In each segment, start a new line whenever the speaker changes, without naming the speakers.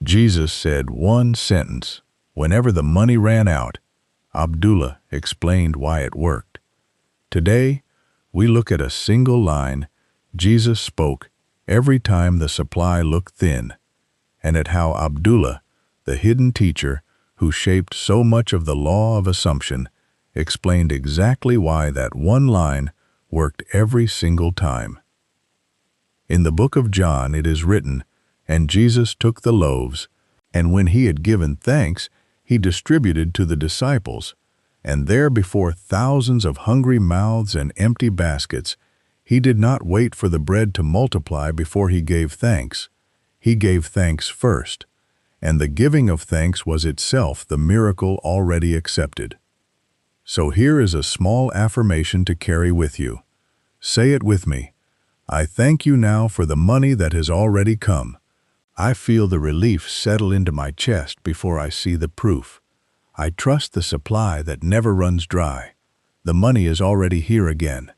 Jesus said one sentence whenever the money ran out. Abdullah explained why it worked. Today, we look at a single line Jesus spoke every time the supply looked thin, and at how Abdullah, the hidden teacher who shaped so much of the law of assumption, explained exactly why that one line worked every single time. In the book of John it is written, "And Jesus took the loaves, and when he had given thanks, he distributed to the disciples, and there before thousands of hungry mouths and empty baskets, he did not wait for the bread to multiply before he gave thanks. He gave thanks first, and the giving of thanks was itself the miracle already accepted." So here is a small affirmation to carry with you. Say it with me. I thank you now for the money that has already come. I feel the relief settle into my chest before I see the proof. I trust the supply that never runs dry. The money is already here again.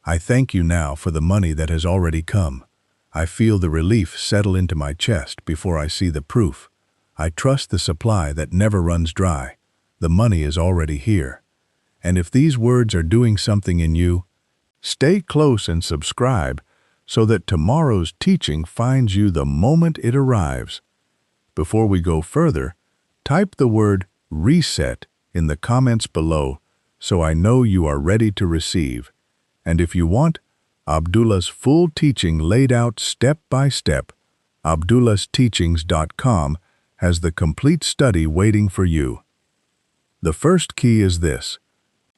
I thank you now for the money that has already come. I feel the relief settle into my chest before I see the proof. I trust the supply that never runs dry. The money is already here. And if these words are doing something in you, stay close and subscribe so that tomorrow's teaching finds you the moment it arrives. Before we go further, type the word reset in the comments below so I know you are ready to receive. And if you want Abdullah's full teaching laid out step by step, abdullahsteachings.com has the complete study waiting for you. The first key is this.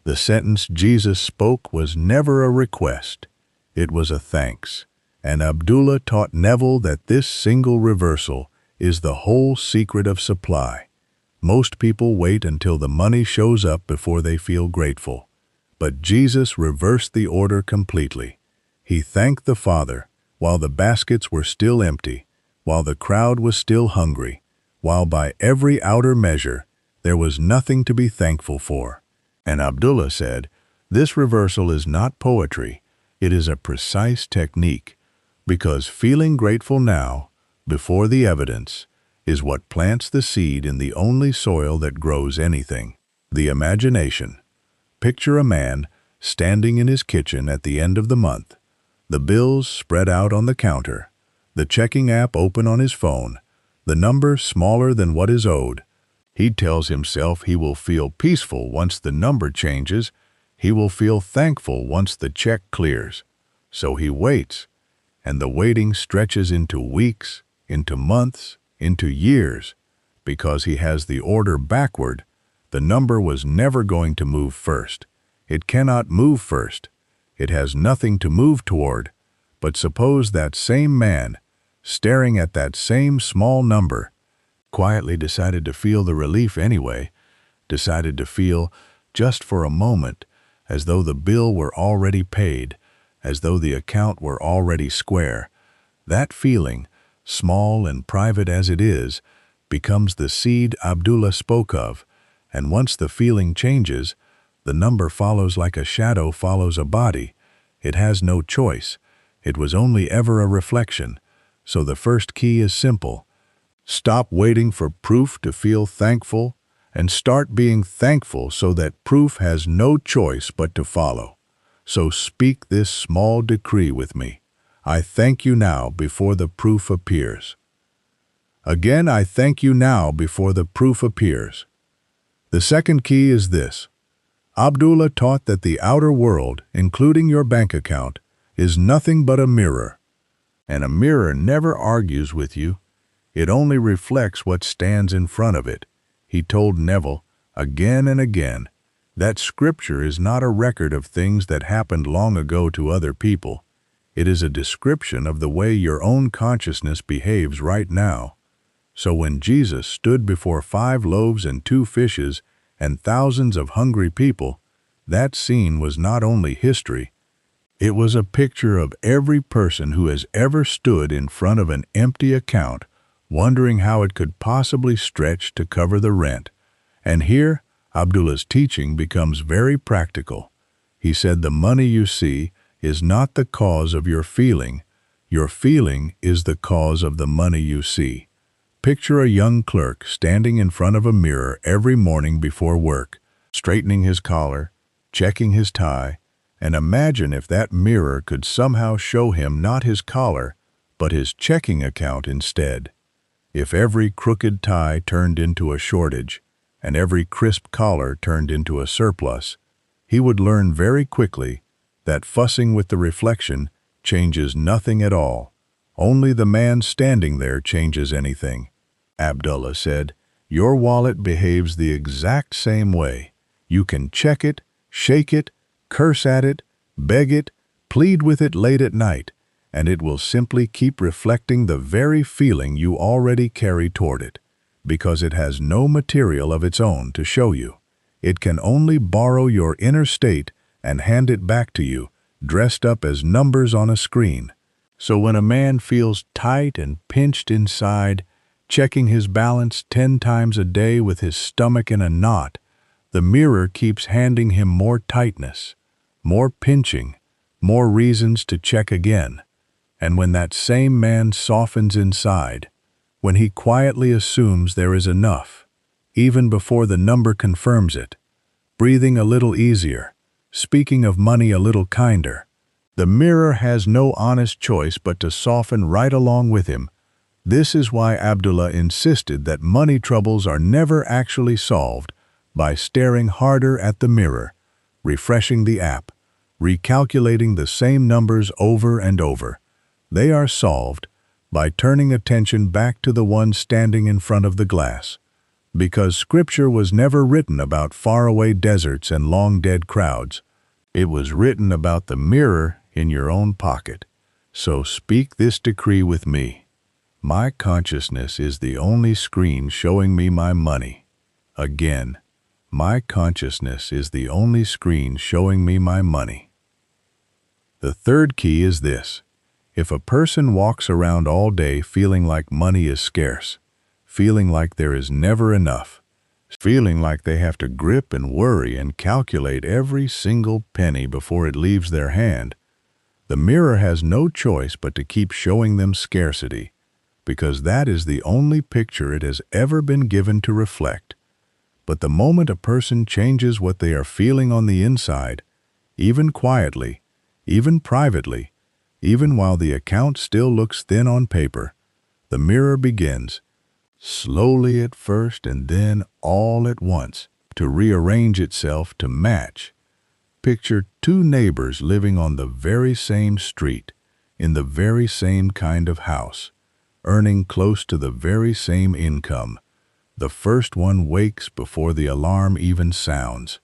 The sentence Jesus spoke was never a request. It was a thanks. And Abdullah taught Neville that this single reversal is the whole secret of supply. Most people wait until the money shows up before they feel grateful. But Jesus reversed the order completely. He thanked the Father while the baskets were still empty, while the crowd was still hungry, while by every outer measure there was nothing to be thankful for. And Abdullah said, this reversal is not poetry, it is a precise technique, because feeling grateful now, before the evidence, is what plants the seed in the only soil that grows anything, the imagination. Picture a man standing in his kitchen at the end of the month, the bills spread out on the counter, the checking app open on his phone, the number smaller than what is owed. He tells himself he will feel peaceful once the number changes. He will feel thankful once the check clears. So he waits, and the waiting stretches into weeks, into months, into years. Because he has the order backward, the number was never going to move first. It cannot move first. It has nothing to move toward. But suppose that same man, staring at that same small number, quietly decided to feel the relief anyway, decided to feel, just for a moment, as though the bill were already paid, as though the account were already square. That feeling, small and private as it is, becomes the seed Abdullah spoke of, and once the feeling changes, the number follows like a shadow follows a body. It has no choice. It was only ever a reflection. So the first key is simple. Stop waiting for proof to feel thankful, and start being thankful so that proof has no choice but to follow. So speak this small decree with me. I thank you now before the proof appears. Again, I thank you now before the proof appears. The second key is this. Abdullah taught that the outer world, including your bank account, is nothing but a mirror. And a mirror never argues with you. It only reflects what stands in front of it. He told Neville, again and again, that Scripture is not a record of things that happened long ago to other people. It is a description of the way your own consciousness behaves right now. So when Jesus stood before 5 loaves and 2 fishes and thousands of hungry people, that scene was not only history, it was a picture of every person who has ever stood in front of an empty account, wondering how it could possibly stretch to cover the rent. And here, Abdullah's teaching becomes very practical. He said the money you see is not the cause of your feeling is the cause of the money you see. Picture a young clerk standing in front of a mirror every morning before work, straightening his collar, checking his tie, and imagine if that mirror could somehow show him not his collar, but his checking account instead. If every crooked tie turned into a shortage, and every crisp collar turned into a surplus, he would learn very quickly that fussing with the reflection changes nothing at all. Only the man standing there changes anything. Abdullah said, "Your wallet behaves the exact same way. You can check it, shake it, curse at it, beg it, plead with it late at night, and it will simply keep reflecting the very feeling you already carry toward it, because it has no material of its own to show you. It can only borrow your inner state and hand it back to you, dressed up as numbers on a screen. So when a man feels tight and pinched inside, checking his balance 10 times a day with his stomach in a knot, the mirror keeps handing him more tightness, more pinching, more reasons to check again. And when that same man softens inside, when he quietly assumes there is enough, even before the number confirms it, breathing a little easier, speaking of money a little kinder, the mirror has no honest choice but to soften right along with him. This is why Abdullah insisted that money troubles are never actually solved by staring harder at the mirror, refreshing the app, recalculating the same numbers over and over. They are solved by turning attention back to the one standing in front of the glass. Because Scripture was never written about faraway deserts and long-dead crowds. It was written about the mirror in your own pocket. So speak this decree with me. My consciousness is the only screen showing me my money. Again, my consciousness is the only screen showing me my money. The third key is this. If a person walks around all day feeling like money is scarce, feeling like there is never enough, feeling like they have to grip and worry and calculate every single penny before it leaves their hand, the mirror has no choice but to keep showing them scarcity, because that is the only picture it has ever been given to reflect. But the moment a person changes what they are feeling on the inside, even quietly, even privately, even while the account still looks thin on paper, the mirror begins, slowly at first and then all at once, to rearrange itself to match. Picture two neighbors living on the very same street, in the very same kind of house, earning close to the very same income. The first one wakes before the alarm even sounds,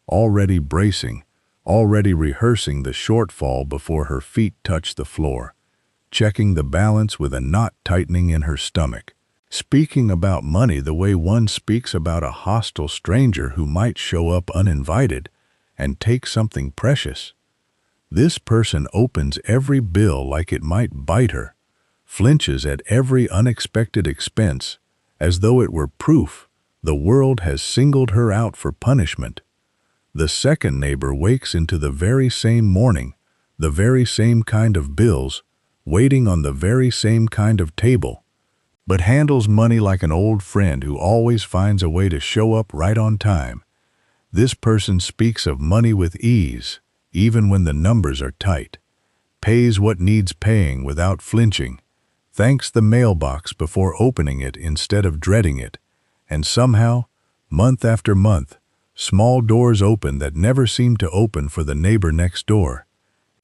already bracing, already rehearsing the shortfall before her feet touch the floor, checking the balance with a knot tightening in her stomach, speaking about money the way one speaks about a hostile stranger who might show up uninvited and take something precious. This person opens every bill like it might bite her, flinches at every unexpected expense, as though it were proof the world has singled her out for punishment. The second neighbor wakes into the very same morning, the very same kind of bills, waiting on the very same kind of table, but handles money like an old friend who always finds a way to show up right on time. This person speaks of money with ease, even when the numbers are tight, pays what needs paying without flinching, thanks the mailbox before opening it instead of dreading it, and somehow, month after month, small doors open that never seemed to open for the neighbor next door.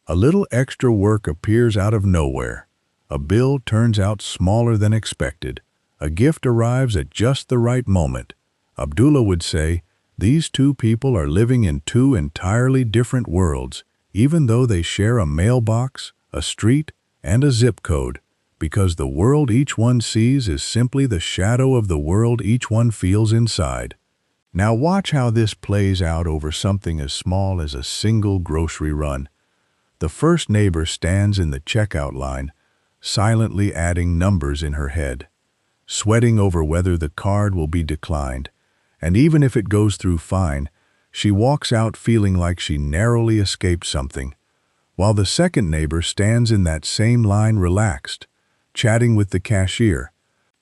A little extra work appears out of nowhere. A bill turns out smaller than expected. A gift arrives at just the right moment. Abdullah would say, these two people are living in two entirely different worlds, even though they share a mailbox, a street, and a zip code, because the world each one sees is simply the shadow of the world each one feels inside. Now watch how this plays out over something as small as a single grocery run. The first neighbor stands in the checkout line, silently adding numbers in her head, sweating over whether the card will be declined, and even if it goes through fine, she walks out feeling like she narrowly escaped something, while the second neighbor stands in that same line relaxed, chatting with the cashier,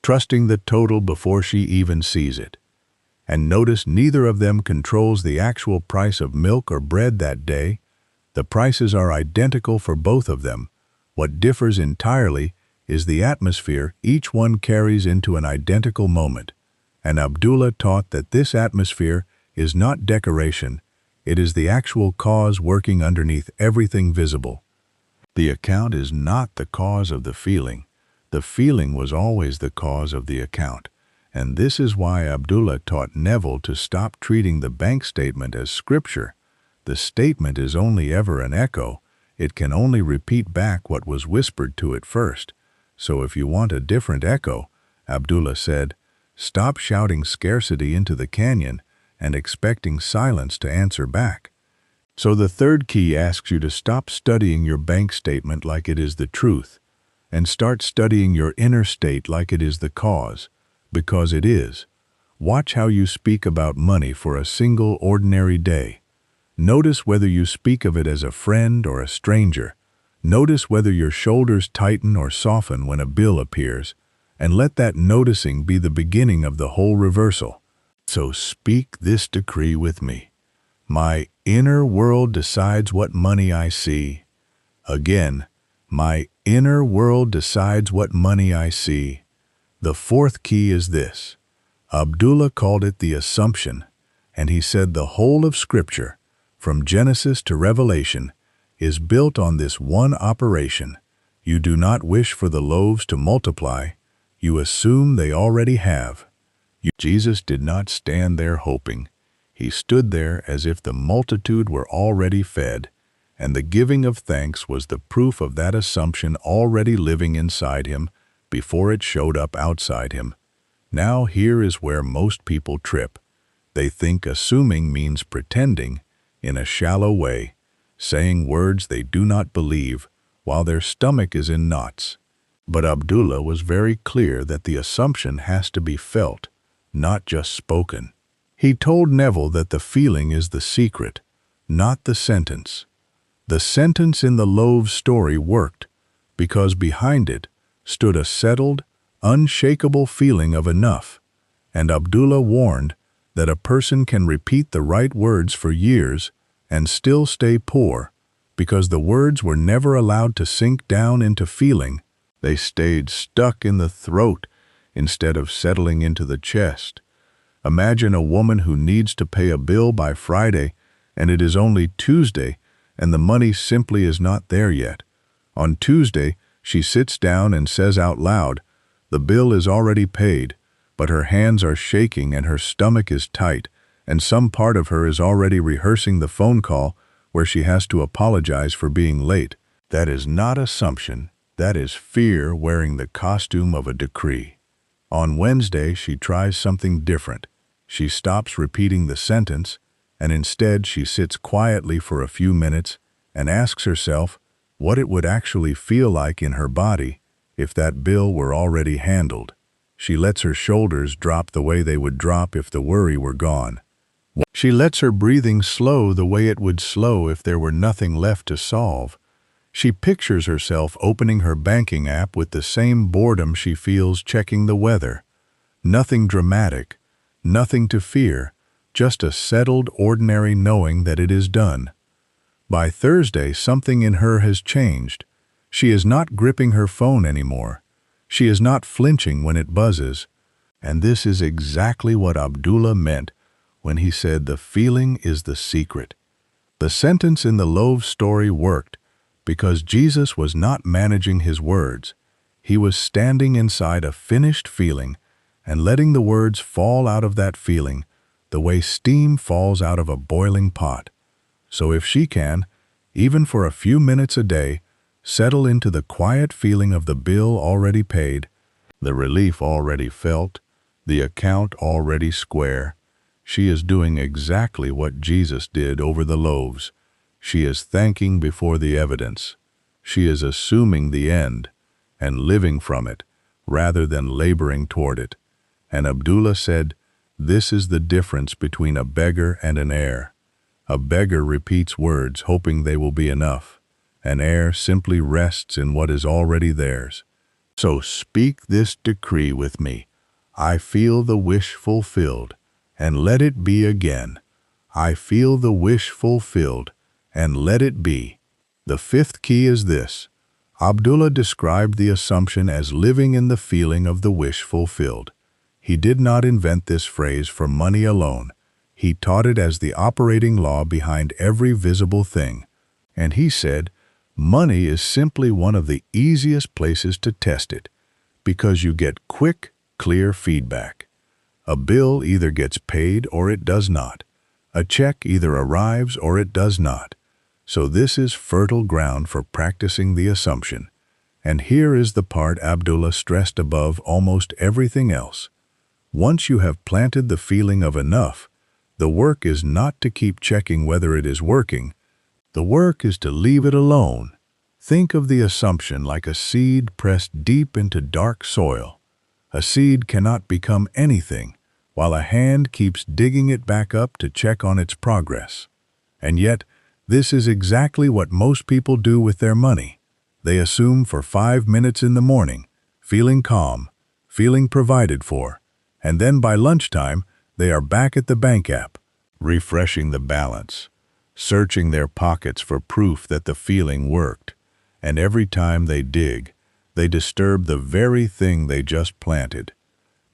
trusting the total before she even sees it. And notice neither of them controls the actual price of milk or bread that day. The prices are identical for both of them. What differs entirely is the atmosphere each one carries into an identical moment. And Abdullah taught that this atmosphere is not decoration, it is the actual cause working underneath everything visible. The account is not the cause of the feeling. The feeling was always the cause of the account. And this is why Abdullah taught Neville to stop treating the bank statement as scripture. The statement is only ever an echo. It can only repeat back what was whispered to it first. So if you want a different echo, Abdullah said, stop shouting scarcity into the canyon and expecting silence to answer back. So the third key asks you to stop studying your bank statement like it is the truth, and start studying your inner state like it is the cause, because it is. Watch how you speak about money for a single ordinary day. Notice whether you speak of it as a friend or a stranger. Notice whether your shoulders tighten or soften when a bill appears, and let that noticing be the beginning of the whole reversal. So speak this decree with me. My inner world decides what money I see. Again, my inner world decides what money I see. The fourth key is this. Abdullah called it the assumption, and he said the whole of Scripture, from Genesis to Revelation, is built on this one operation. You do not wish for the loaves to multiply. You assume they already have. Jesus did not stand there hoping. He stood there as if the multitude were already fed, and the giving of thanks was the proof of that assumption already living inside him before it showed up outside him. Now here is where most people trip. They think assuming means pretending, in a shallow way, saying words they do not believe, while their stomach is in knots. But Abdullah was very clear that the assumption has to be felt, not just spoken. He told Neville that the feeling is the secret, not the sentence. The sentence in the loaves story worked because behind it stood a settled, unshakable feeling of enough, and Abdullah warned that a person can repeat the right words for years and still stay poor because the words were never allowed to sink down into feeling. They stayed stuck in the throat instead of settling into the chest. Imagine a woman who needs to pay a bill by Friday and it is only Tuesday and the money simply is not there yet. On Tuesday, she sits down and says out loud, "The bill is already paid," but her hands are shaking and her stomach is tight, and some part of her is already rehearsing the phone call where she has to apologize for being late. That is not assumption, that is fear wearing the costume of a decree. On Wednesday, she tries something different. She stops repeating the sentence, and instead she sits quietly for a few minutes and asks herself what it would actually feel like in her body if that bill were already handled. She lets her shoulders drop the way they would drop if the worry were gone. She lets her breathing slow the way it would slow if there were nothing left to solve. She pictures herself opening her banking app with the same boredom she feels checking the weather. Nothing dramatic, nothing to fear, just a settled, ordinary knowing that it is done. By Thursday, something in her has changed. She is not gripping her phone anymore. She is not flinching when it buzzes. And this is exactly what Abdullah meant when he said the feeling is the secret. The sentence in the loaf story worked because Jesus was not managing his words. He was standing inside a finished feeling and letting the words fall out of that feeling the way steam falls out of a boiling pot. So if she can, even for a few minutes a day, settle into the quiet feeling of the bill already paid, the relief already felt, the account already square, she is doing exactly what Jesus did over the loaves. She is thanking before the evidence. She is assuming the end and living from it rather than laboring toward it. And Abdullah said, this is the difference between a beggar and an heir. A beggar repeats words hoping they will be enough. An heir simply rests in what is already theirs. So speak this decree with me. I feel the wish fulfilled, and let it be again. I feel the wish fulfilled, and let it be. The fifth key is this. Abdullah described the assumption as living in the feeling of the wish fulfilled. He did not invent this phrase for money alone. He taught it as the operating law behind every visible thing. And he said, money is simply one of the easiest places to test it, because you get quick, clear feedback. A bill either gets paid or it does not. A check either arrives or it does not. So this is fertile ground for practicing the assumption. And here is the part Abdullah stressed above almost everything else. Once you have planted the feeling of enough, the work is not to keep checking whether it is working. The work is to leave it alone. Think of the assumption like a seed pressed deep into dark soil. A seed cannot become anything, while a hand keeps digging it back up to check on its progress. And yet, this is exactly what most people do with their money. They assume for 5 minutes in the morning, feeling calm, feeling provided for, and then by lunchtime, they are back at the bank app, refreshing the balance, searching their pockets for proof that the feeling worked. And every time they dig, they disturb the very thing they just planted.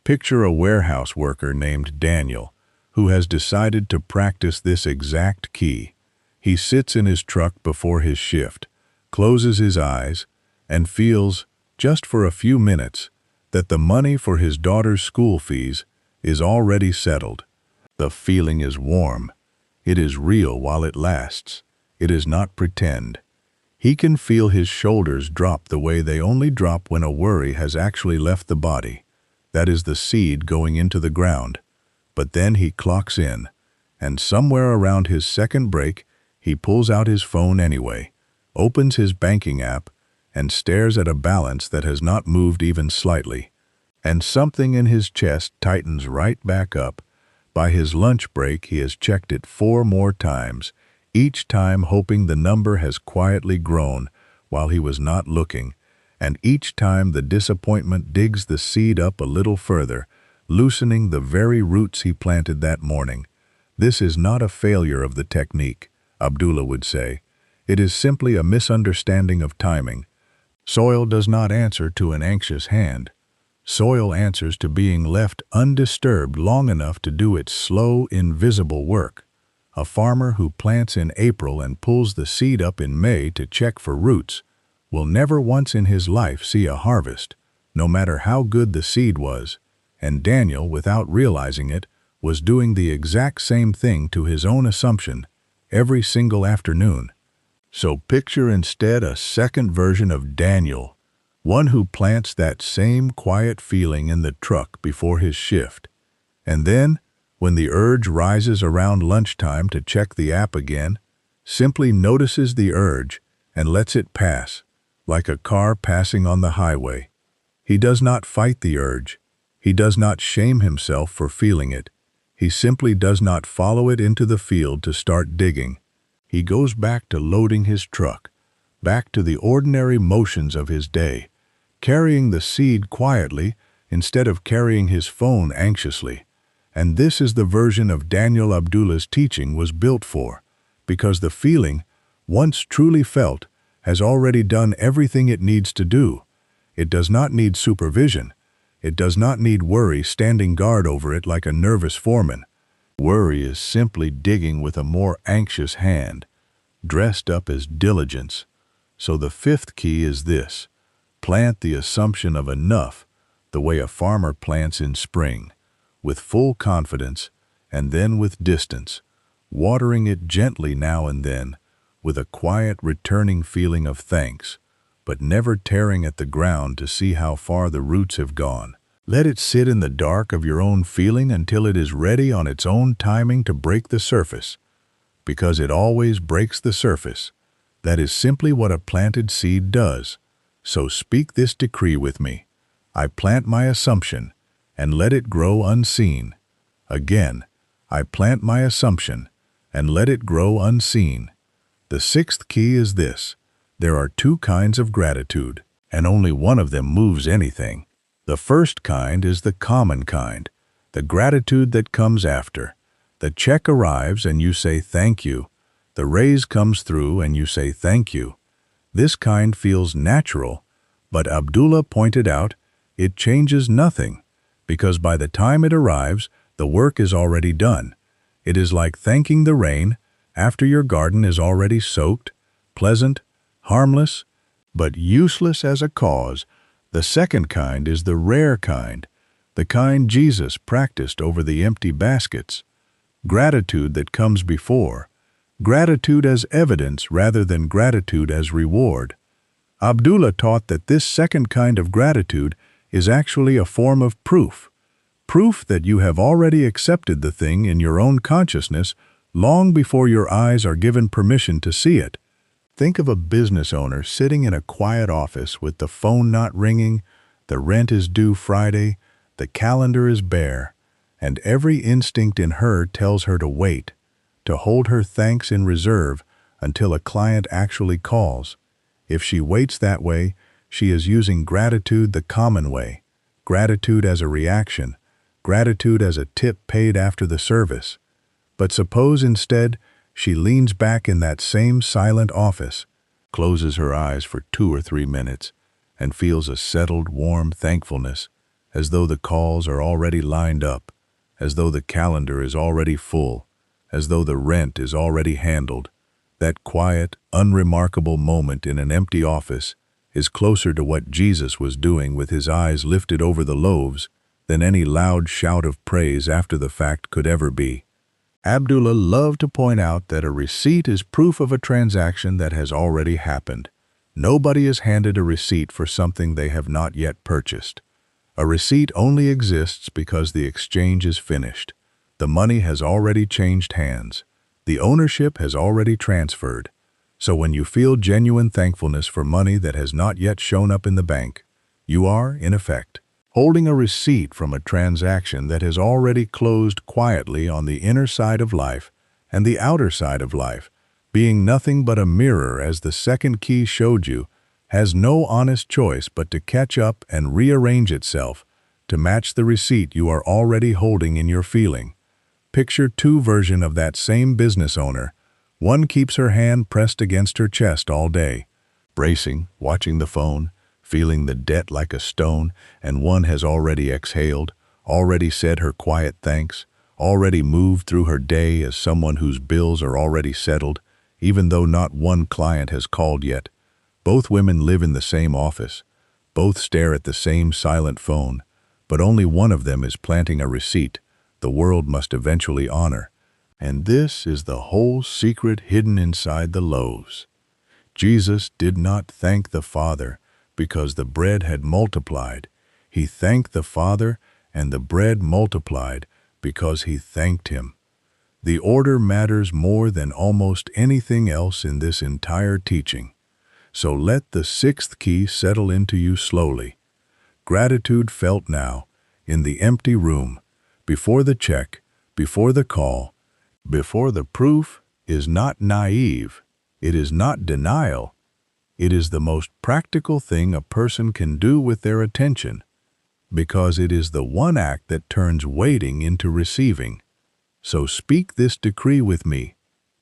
Picture a warehouse worker named Daniel, who has decided to practice this exact key. He sits in his truck before his shift, closes his eyes, and feels, just for a few minutes, that the money for his daughter's school fees is already settled. The feeling is warm. It is real while it lasts. It is not pretend. He can feel his shoulders drop the way they only drop when a worry has actually left the body. That is the seed going into the ground. But then he clocks in, and somewhere around his second break, he pulls out his phone anyway, opens his banking app, and stares at a balance that has not moved even slightly. And something in his chest tightens right back up. By his lunch break, he has checked it 4 more times, each time hoping the number has quietly grown while he was not looking, and each time the disappointment digs the seed up a little further, loosening the very roots he planted that morning. This is not a failure of the technique, Abdullah would say. It is simply a misunderstanding of timing. Soil does not answer to an anxious hand. Soil answers to being left undisturbed long enough to do its slow, invisible work. A farmer who plants in April and pulls the seed up in May to check for roots will never once in his life see a harvest, no matter how good the seed was. And Daniel, without realizing it, was doing the exact same thing to his own assumption every single afternoon. So picture instead a second version of Daniel, one who plants that same quiet feeling in the truck before his shift. And then, when the urge rises around lunchtime to check the app again, simply notices the urge and lets it pass, like a car passing on the highway. He does not fight the urge. He does not shame himself for feeling it. He simply does not follow it into the field to start digging. He goes back to loading his truck, back to the ordinary motions of his day, carrying the seed quietly instead of carrying his phone anxiously. And this is the version of Daniel Abdullah's teaching was built for, because the feeling, once truly felt, has already done everything it needs to do. It does not need supervision. It does not need worry standing guard over it like a nervous foreman. Worry is simply digging with a more anxious hand, dressed up as diligence. So the fifth key is this: plant the assumption of enough, the way a farmer plants in spring, with full confidence and then with distance, watering it gently now and then, with a quiet returning feeling of thanks, but never tearing at the ground to see how far the roots have gone. Let it sit in the dark of your own feeling until it is ready on its own timing to break the surface, because it always breaks the surface. That is simply what a planted seed does. So speak this decree with me. I plant my assumption, and let it grow unseen. Again, I plant my assumption, and let it grow unseen. The sixth key is this: there are 2 kinds of gratitude. and only one of them moves anything. The first kind is the common kind, the gratitude that comes after. The check arrives and you say thank you. The raise comes through and you say thank you. This kind feels natural, but Abdullah pointed out it changes nothing, because by the time it arrives, the work is already done. It is like thanking the rain after your garden is already soaked, pleasant, harmless, but useless as a cause. The second kind is the rare kind, the kind Jesus practiced over the empty baskets. Gratitude that comes before, gratitude as evidence rather than gratitude as reward. Abdullah taught that this second kind of gratitude is actually a form of proof that you have already accepted the thing in your own consciousness long before your eyes are given permission to see it. Think of a business owner sitting in a quiet office with the phone not ringing, the rent is due Friday, the calendar is bare, and every instinct in her tells her to wait, to hold her thanks in reserve until a client actually calls. If she waits that way, she is using gratitude the common way, gratitude as a reaction, gratitude as a tip paid after the service. But suppose instead she leans back in that same silent office, closes her eyes for 2 or 3 minutes, and feels a settled, warm thankfulness, as though the calls are already lined up, as though the calendar is already full, as though the rent is already handled. That quiet, unremarkable moment in an empty office is closer to what Jesus was doing with his eyes lifted over the loaves than any loud shout of praise after the fact could ever be. Abdullah loved to point out that a receipt is proof of a transaction that has already happened. Nobody is handed a receipt for something they have not yet purchased. A receipt only exists because the exchange is finished. The money has already changed hands. The ownership has already transferred. So when you feel genuine thankfulness for money that has not yet shown up in the bank, you are, in effect, holding a receipt from a transaction that has already closed quietly on the inner side of life and the outer side of life, being nothing but a mirror, as the second key showed you, has no honest choice but to catch up and rearrange itself to match the receipt you are already holding in your feeling. Picture two versions of that same business owner. One keeps her hand pressed against her chest all day, bracing, watching the phone, feeling the debt like a stone, and one has already exhaled, already said her quiet thanks, already moved through her day as someone whose bills are already settled, even though not one client has called yet. Both women live in the same office. Both stare at the same silent phone, but only one of them is planting a receipt the world must eventually honor. And this is the whole secret hidden inside the loaves. Jesus did not thank the Father because the bread had multiplied. He thanked the Father, and the bread multiplied because he thanked him. The order matters more than almost anything else in this entire teaching. So let the sixth key settle into you slowly. Gratitude felt now, in the empty room, before the check, before the call, before the proof, is not naive. It is not denial. It is the most practical thing a person can do with their attention, because it is the one act that turns waiting into receiving. So speak this decree with me.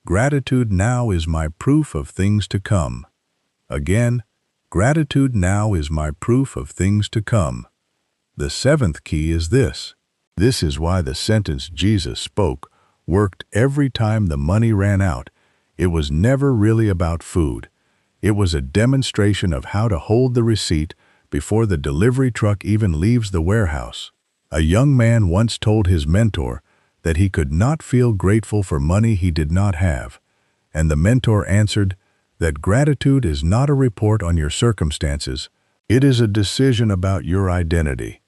Gratitude now is my proof of things to come. Again, gratitude now is my proof of things to come. The seventh key is this. This is why the sentence Jesus spoke worked every time the money ran out. It was never really about food. It was a demonstration of how to hold the receipt before the delivery truck even leaves the warehouse. A young man once told his mentor that he could not feel grateful for money he did not have, and the mentor answered that gratitude is not a report on your circumstances. It is a decision about your identity.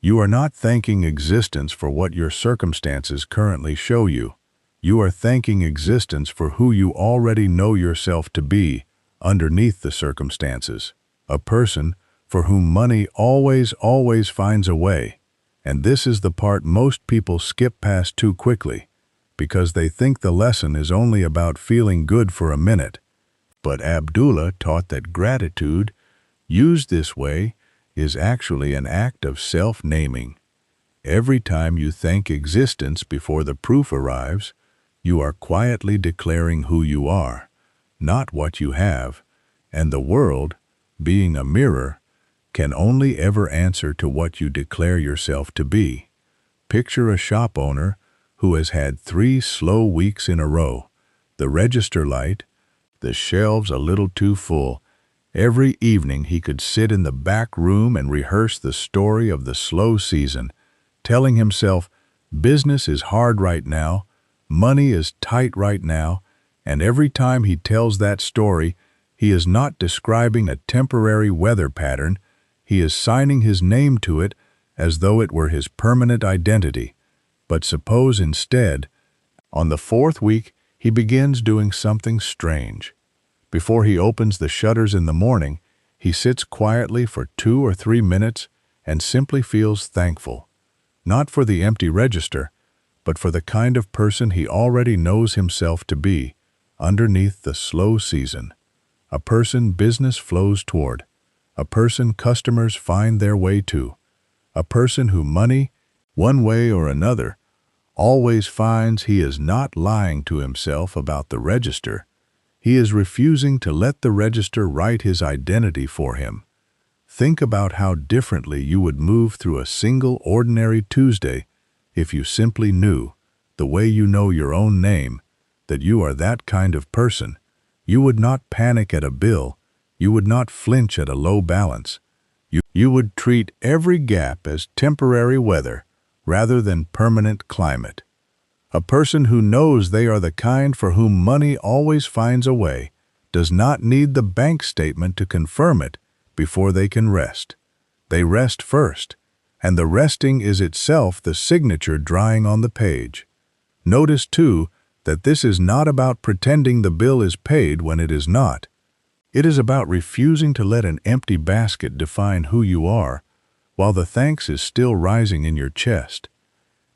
You are not thanking existence for what your circumstances currently show you. You are thanking existence for who you already know yourself to be underneath the circumstances. A person for whom money always finds a way. And this is the part most people skip past too quickly, because they think the lesson is only about feeling good for a minute. But Abdullah taught that gratitude used this way, is actually an act of self-naming. Every time you thank existence before the proof arrives, you are quietly declaring who you are, not what you have, and the world, being a mirror, can only ever answer to what you declare yourself to be. Picture a shop owner who has had 3 slow weeks in a row, the register light, the shelves a little too full. Every evening he could sit in the back room and rehearse the story of the slow season, telling himself, business is hard right now, money is tight right now, and every time he tells that story, he is not describing a temporary weather pattern, he is signing his name to it as though it were his permanent identity. But suppose instead, on the 4th week, he begins doing something strange. Before he opens the shutters in the morning, he sits quietly for 2 or 3 minutes and simply feels thankful, not for the empty register, but for the kind of person he already knows himself to be, underneath the slow season. A person business flows toward, a person customers find their way to, a person who money, one way or another, always finds he is not lying to himself about the register. He is refusing to let the register write his identity for him. Think about how differently you would move through a single ordinary Tuesday if you simply knew, the way you know your own name, that you are that kind of person. You would not panic at a bill. You would not flinch at a low balance. You would treat every gap as temporary weather rather than permanent climate. A person who knows they are the kind for whom money always finds a way does not need the bank statement to confirm it before they can rest. They rest first, and the resting is itself the signature drying on the page. Notice, too, that this is not about pretending the bill is paid when it is not. It is about refusing to let an empty basket define who you are, while the thanks is still rising in your chest.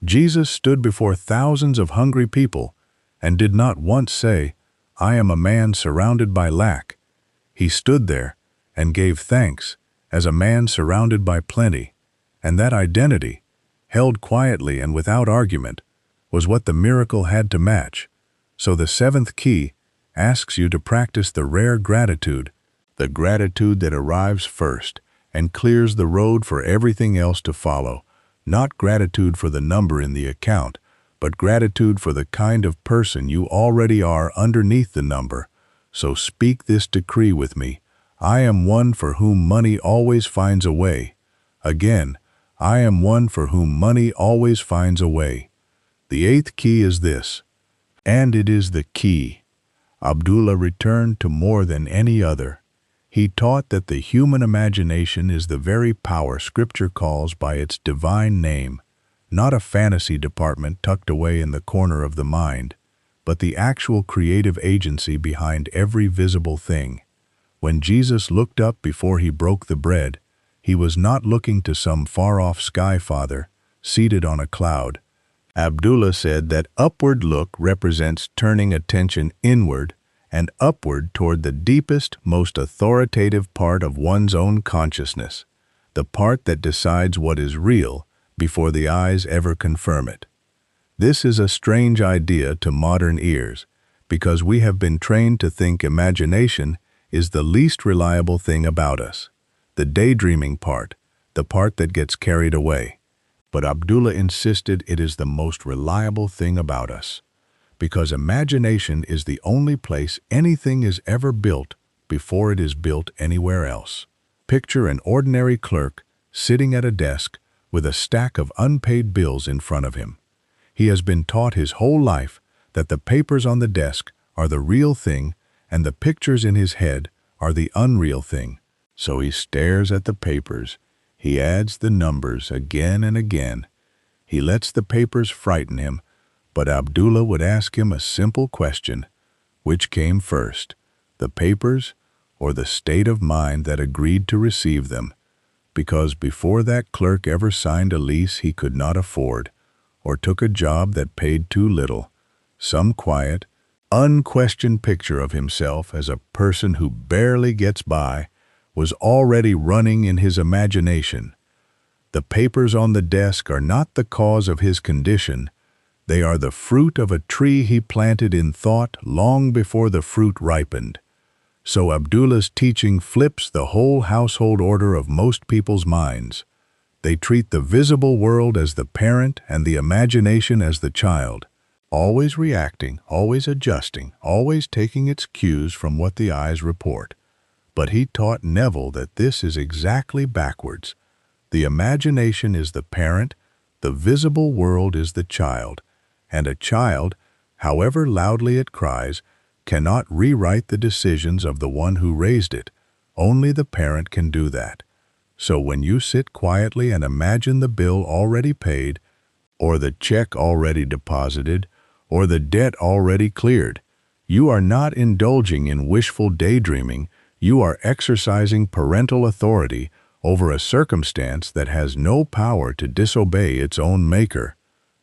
Jesus stood before thousands of hungry people and did not once say, "I am a man surrounded by lack." He stood there and gave thanks as a man surrounded by plenty, and that identity, held quietly and without argument, was what the miracle had to match. So the 7th key asks you to practice the rare gratitude, the gratitude that arrives first and clears the road for everything else to follow. Not gratitude for the number in the account, but gratitude for the kind of person you already are underneath the number. So speak this decree with me. I am one for whom money always finds a way. Again, I am one for whom money always finds a way. The 8th key is this, and it is the key. Abdullah returned to more than any other. He taught that the human imagination is the very power Scripture calls by its divine name, not a fantasy department tucked away in the corner of the mind, but the actual creative agency behind every visible thing. When Jesus looked up before he broke the bread, he was not looking to some far-off sky father seated on a cloud. Abdullah said that upward look represents turning attention inward and upward toward the deepest, most authoritative part of one's own consciousness, the part that decides what is real before the eyes ever confirm it. This is a strange idea to modern ears, because we have been trained to think imagination is the least reliable thing about us, the daydreaming part, the part that gets carried away. But Abdullah insisted it is the most reliable thing about us, because imagination is the only place anything is ever built before it is built anywhere else. Picture an ordinary clerk sitting at a desk with a stack of unpaid bills in front of him. He has been taught his whole life that the papers on the desk are the real thing and the pictures in his head are the unreal thing. So he stares at the papers. He adds the numbers again and again. He lets the papers frighten him, but Abdullah would ask him a simple question. Which came first, the papers or the state of mind that agreed to receive them? Because before that clerk ever signed a lease he could not afford, or took a job that paid too little, some quiet, unquestioned picture of himself as a person who barely gets by was already running in his imagination. The papers on the desk are not the cause of his condition. They are the fruit of a tree he planted in thought long before the fruit ripened. So Abdullah's teaching flips the whole household order of most people's minds. They treat the visible world as the parent and the imagination as the child, always reacting, always adjusting, always taking its cues from what the eyes report. But he taught Neville that this is exactly backwards. The imagination is the parent, the visible world is the child, and a child, however loudly it cries, cannot rewrite the decisions of the one who raised it. Only the parent can do that. So when you sit quietly and imagine the bill already paid, or the check already deposited, or the debt already cleared, you are not indulging in wishful daydreaming, you are exercising parental authority over a circumstance that has no power to disobey its own maker.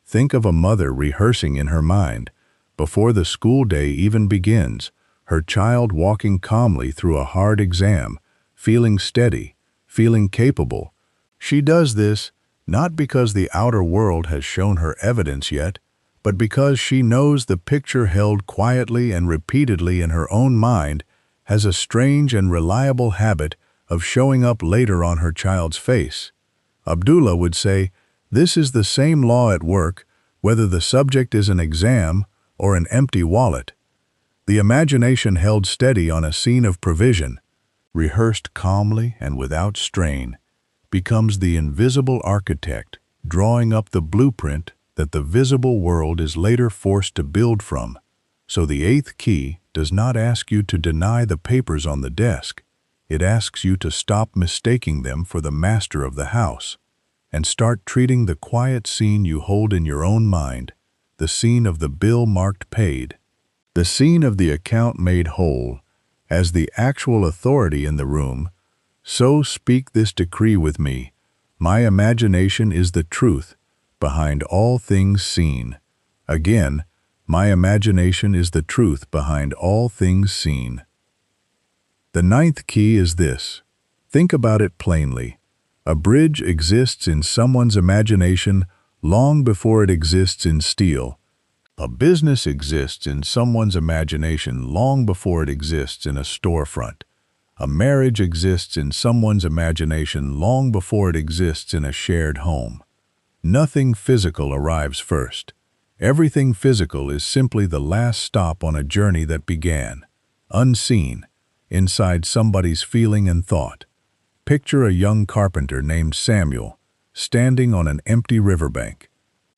Think of a mother rehearsing in her mind, before the school day even begins, her child walking calmly through a hard exam, feeling steady, feeling capable. She does this not because the outer world has shown her evidence yet, but because she knows the picture held quietly and repeatedly in her own mind has a strange and reliable habit of showing up later on her child's face. Abdullah would say, this is the same law at work, whether the subject is an exam or an empty wallet. The imagination held steady on a scene of provision, rehearsed calmly and without strain, becomes the invisible architect, drawing up the blueprint that the visible world is later forced to build from. So the eighth key does not ask you to deny the papers on the desk. It asks you to stop mistaking them for the master of the house and start treating the quiet scene you hold in your own mind, the scene of the bill marked paid, the scene of the account made whole, as the actual authority in the room. So speak this decree with me. My imagination is the truth behind all things seen. Again, my imagination is the truth behind all things seen. The ninth key is this. Think about it plainly. A bridge exists in someone's imagination long before it exists in steel. A business exists in someone's imagination long before it exists in a storefront. A marriage exists in someone's imagination long before it exists in a shared home. Nothing physical arrives first. Everything physical is simply the last stop on a journey that began, unseen, inside somebody's feeling and thought. Picture a young carpenter named Samuel, standing on an empty riverbank.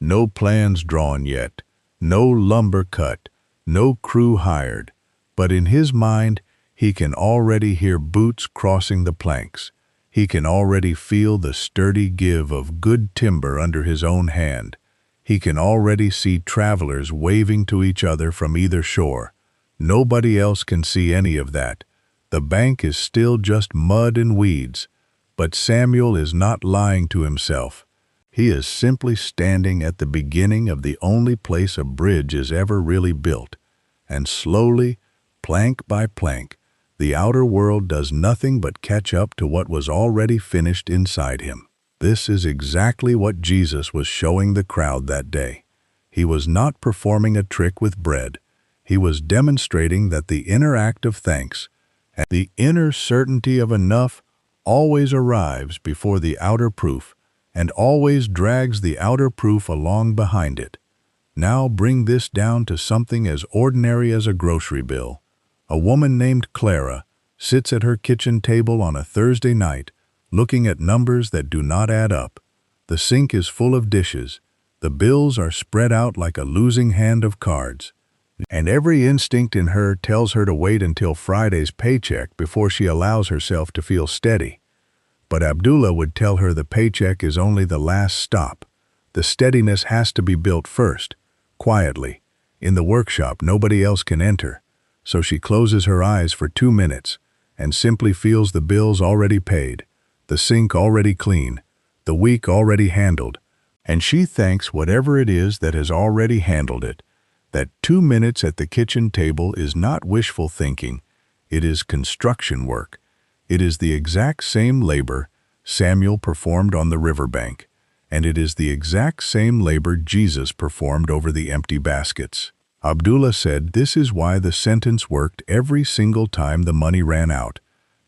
No plans drawn yet, no lumber cut, no crew hired, but in his mind, he can already hear boots crossing the planks. He can already feel the sturdy give of good timber under his own hand. He can already see travelers waving to each other from either shore. Nobody else can see any of that. The bank is still just mud and weeds. But Samuel is not lying to himself. He is simply standing at the beginning of the only place a bridge is ever really built. And slowly, plank by plank, the outer world does nothing but catch up to what was already finished inside him. This is exactly what Jesus was showing the crowd that day. He was not performing a trick with bread. He was demonstrating that the inner act of thanks and the inner certainty of enough always arrives before the outer proof and always drags the outer proof along behind it. Now bring this down to something as ordinary as a grocery bill. A woman named Clara sits at her kitchen table on a Thursday night, looking at numbers that do not add up. The sink is full of dishes. The bills are spread out like a losing hand of cards. And every instinct in her tells her to wait until Friday's paycheck before she allows herself to feel steady. But Abdullah would tell her the paycheck is only the last stop. The steadiness has to be built first, quietly. In the workshop, nobody else can enter. So she closes her eyes for 2 minutes and simply feels the bills already paid, the sink already clean, the week already handled, and she thanks whatever it is that has already handled it. That 2 minutes at the kitchen table is not wishful thinking, it is construction work. It is the exact same labor Samuel performed on the riverbank, and it is the exact same labor Jesus performed over the empty baskets. Abdullah said this is why the sentence worked every single time the money ran out,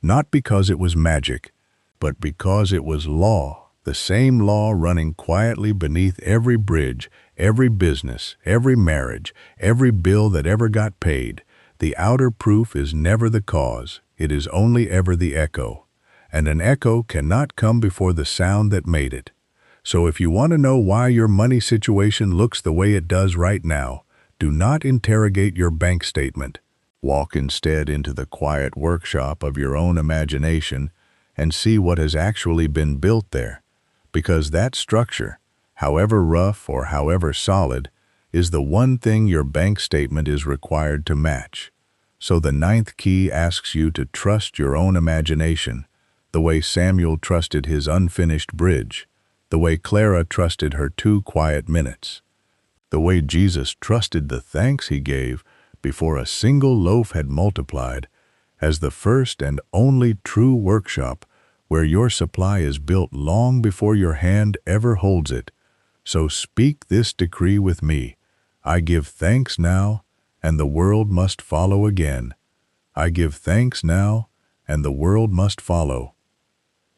not because it was magic, but because it was law, the same law running quietly beneath every bridge, every business, every marriage, every bill that ever got paid. The outer proof is never the cause, it is only ever the echo, and an echo cannot come before the sound that made it. So if you want to know why your money situation looks the way it does right now, do not interrogate your bank statement. Walk instead into the quiet workshop of your own imagination and see what has actually been built there, because that structure, however rough or however solid, is the one thing your bank statement is required to match. So the ninth key asks you to trust your own imagination, the way Samuel trusted his unfinished bridge, the way Clara trusted her 2 quiet minutes, the way Jesus trusted the thanks he gave before a single loaf had multiplied, as the first and only true workshop where your supply is built long before your hand ever holds it. So speak this decree with me. I give thanks now, and the world must follow again. I give thanks now, and the world must follow.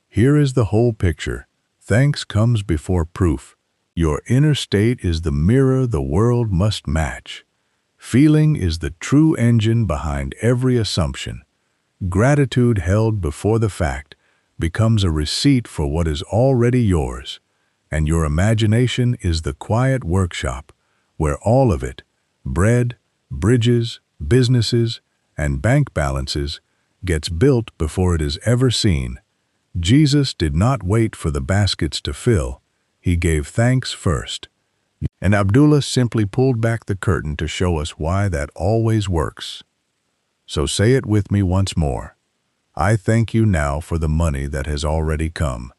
Here is the whole picture. Thanks comes before proof. Your inner state is the mirror the world must match. Feeling is the true engine behind every assumption. Gratitude held before the fact becomes a receipt for what is already yours, and your imagination is the quiet workshop where all of it, bread, bridges, businesses, and bank balances, gets built before it is ever seen. Jesus did not wait for the baskets to fill. He gave thanks first. And Abdullah simply pulled back the curtain to show us why that always works. So say it with me once more. I thank you now for the money that has already come.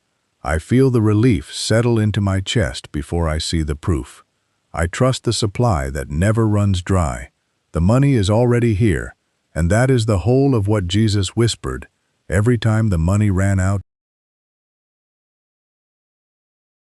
I feel the relief settle into my chest before I see the proof. I trust the supply that never runs dry. The money is already here, and that is the whole of what Jesus whispered every time the money ran out.